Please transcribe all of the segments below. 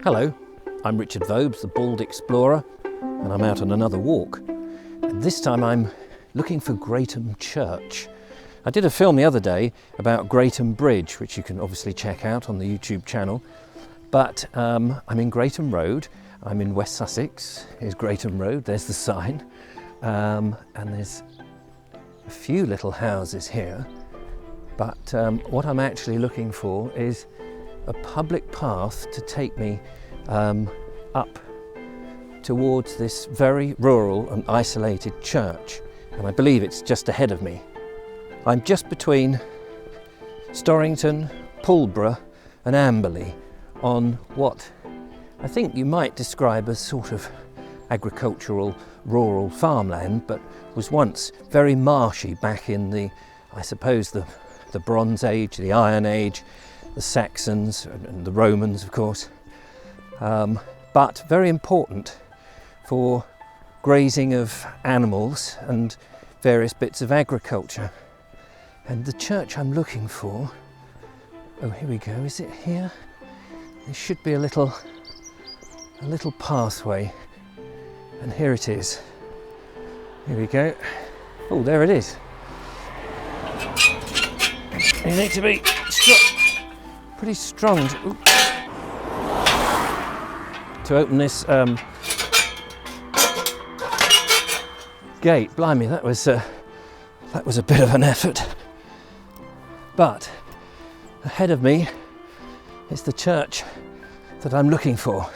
Hello, I'm Richard Vobes, the Bald Explorer, and I'm out on another walk. And this time I'm looking for Greatham Church. I did a film the other day about Greatham Bridge, which you can obviously check out on the YouTube channel. But I'm in Greatham Road. I'm in West Sussex. Here's Greatham Road, there's the sign. And there's a few little houses here. But what I'm actually looking for is a public path to take me up towards this very rural and isolated church. And I believe it's just ahead of me. I'm just between Storrington, Pulborough and Amberley on what I think you might describe as sort of agricultural rural farmland, but was once very marshy back in the, I suppose, the Bronze Age, the Iron Age, the Saxons and the Romans, of course, but very important for grazing of animals and various bits of agriculture. And the church I'm looking for, oh, here we go, is it here? There should be a little pathway, and here it is. Here we go. Oh, there it is. You need to be pretty strong to open this gate. Blimey, that was a bit of an effort. But ahead of me is the church that I'm looking for.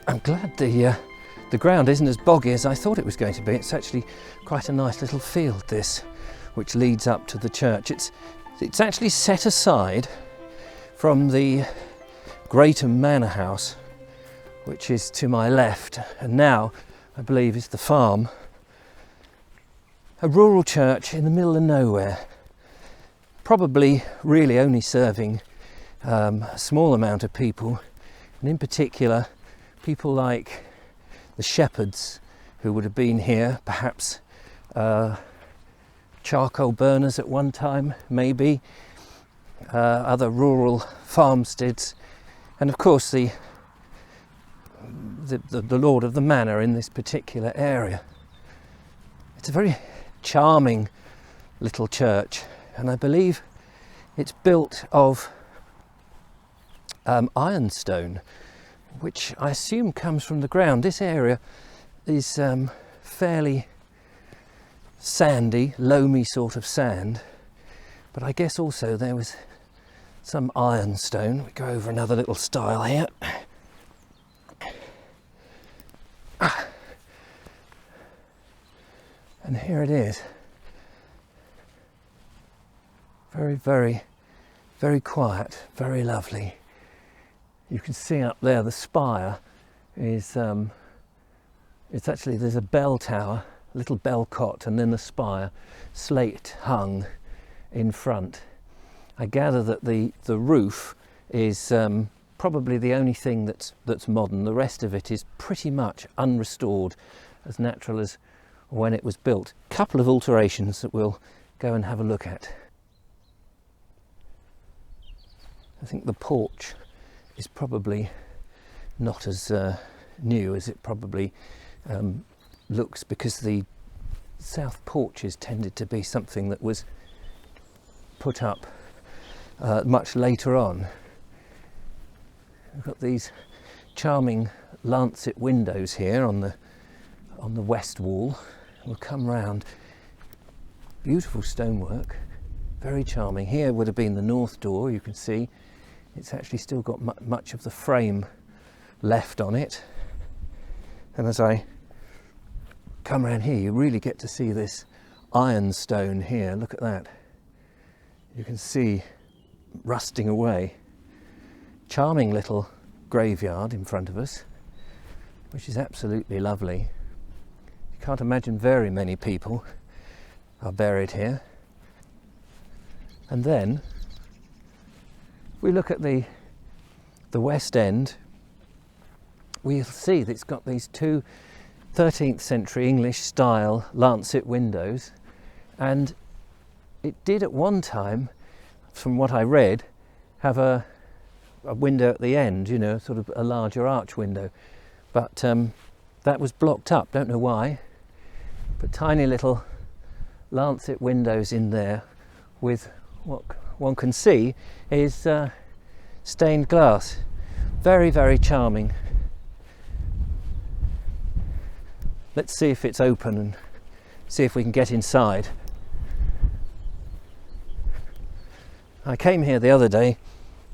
I'm glad the ground isn't as boggy as I thought it was going to be. It's actually quite a nice little field, this, which leads up to the church. It's actually set aside from the Greatham Manor House, which is to my left, and now I believe is the farm. A rural church in the middle of nowhere, probably really only serving a small amount of people, and in particular people like the shepherds who would have been here, perhaps charcoal burners at one time, maybe other rural farmsteads, and of course the lord of the manor in this particular area. It's a very charming little church, and I believe it's built of ironstone, which I assume comes from the ground. This area is fairly sandy, loamy sort of sand, but I guess also there was some ironstone. We go over another little stile here. And here it is. Very, very, very quiet, very lovely. You can see up there the spire is, it's actually, there's a bell tower, a little bell cot, and then the spire, slate hung in front. I gather that the roof is probably the only thing that's modern. The rest of it is pretty much unrestored, as natural as when it was built. A couple of alterations that we'll go and have a look at. I think the porch is probably not as new as it probably looks, because the south porches tended to be something that was put up much later on. We've got these charming lancet windows here on the west wall. We'll come round. Beautiful stonework, very charming. Here would have been the north door. You can see it's actually still got much of the frame left on it. And as I come around here, you really get to see this ironstone here. Look at that. You can see rusting away. Charming little graveyard in front of us, which is absolutely lovely. You can't imagine very many people are buried here. And then we look at the west end, we'll see that it's got these two 13th century English style lancet windows, and it did at one time, from what I read, have a window at the end, you know, sort of a larger arch window. But that was blocked up, don't know why. But tiny little lancet windows in there with what one can see is stained glass. Very, very charming. Let's see if it's open and see if we can get inside. I came here the other day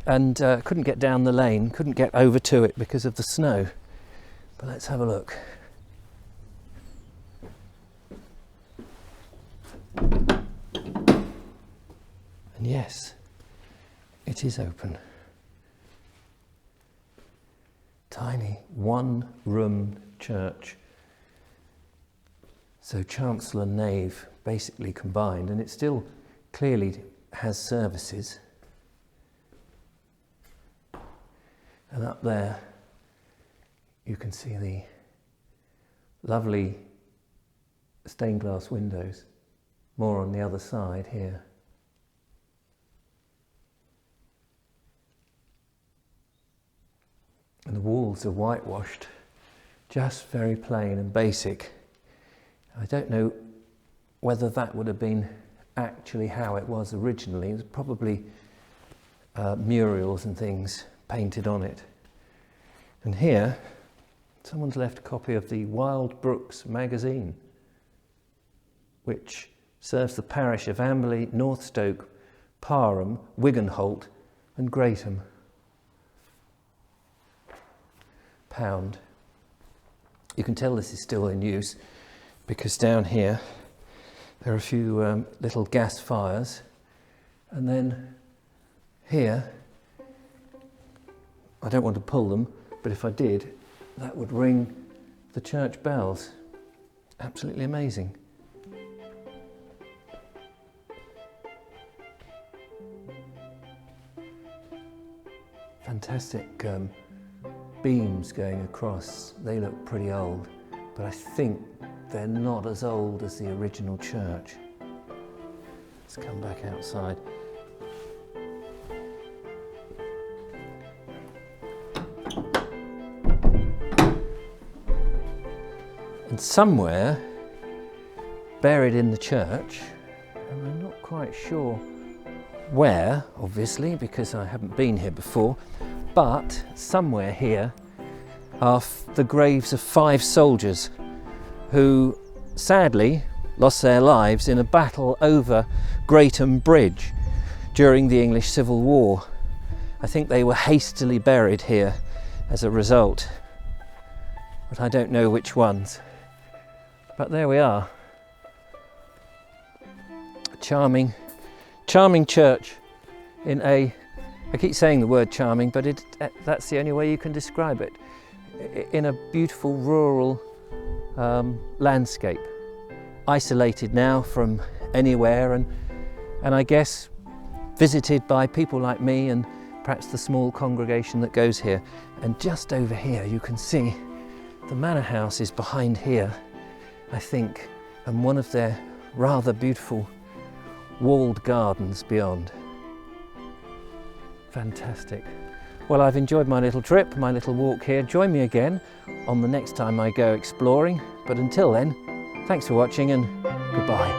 and couldn't get down the lane, couldn't get over to it because of the snow. But let's have a look. And yes, it is open. Tiny one-room church. So chancel and nave basically combined, and it still clearly has services. And up there you can see the lovely stained glass windows, more on the other side here. And the walls are whitewashed, just very plain and basic. I don't know whether that would have been actually how it was originally. It was probably murals and things painted on it. And here, someone's left a copy of the Wild Brooks magazine, which serves the parish of Amberley, Northstoke, Parham, Wiganholt and Greatham. Pound. You can tell this is still in use because down here there are a few little gas fires, and then here, I don't want to pull them, but if I did, that would ring the church bells. Absolutely amazing. Fantastic beams going across. They look pretty old, but I think they're not as old as the original church. Let's come back outside. And somewhere buried in the church, and I'm not quite sure where, obviously, because I haven't been here before, but somewhere here are the graves of 5 soldiers who sadly lost their lives in a battle over Greatham Bridge during the English Civil War. I think they were hastily buried here as a result, but I don't know which ones. But there we are. A charming church in a, I keep saying the word charming, but that's the only way you can describe it, in a beautiful rural landscape, isolated now from anywhere, and I guess visited by people like me and perhaps the small congregation that goes here. And just over here you can see the manor house is behind here, I think, and one of their rather beautiful walled gardens beyond. Fantastic. Well, I've enjoyed my little trip, my little walk here. Join me again on the next time I go exploring. But until then, thanks for watching and goodbye.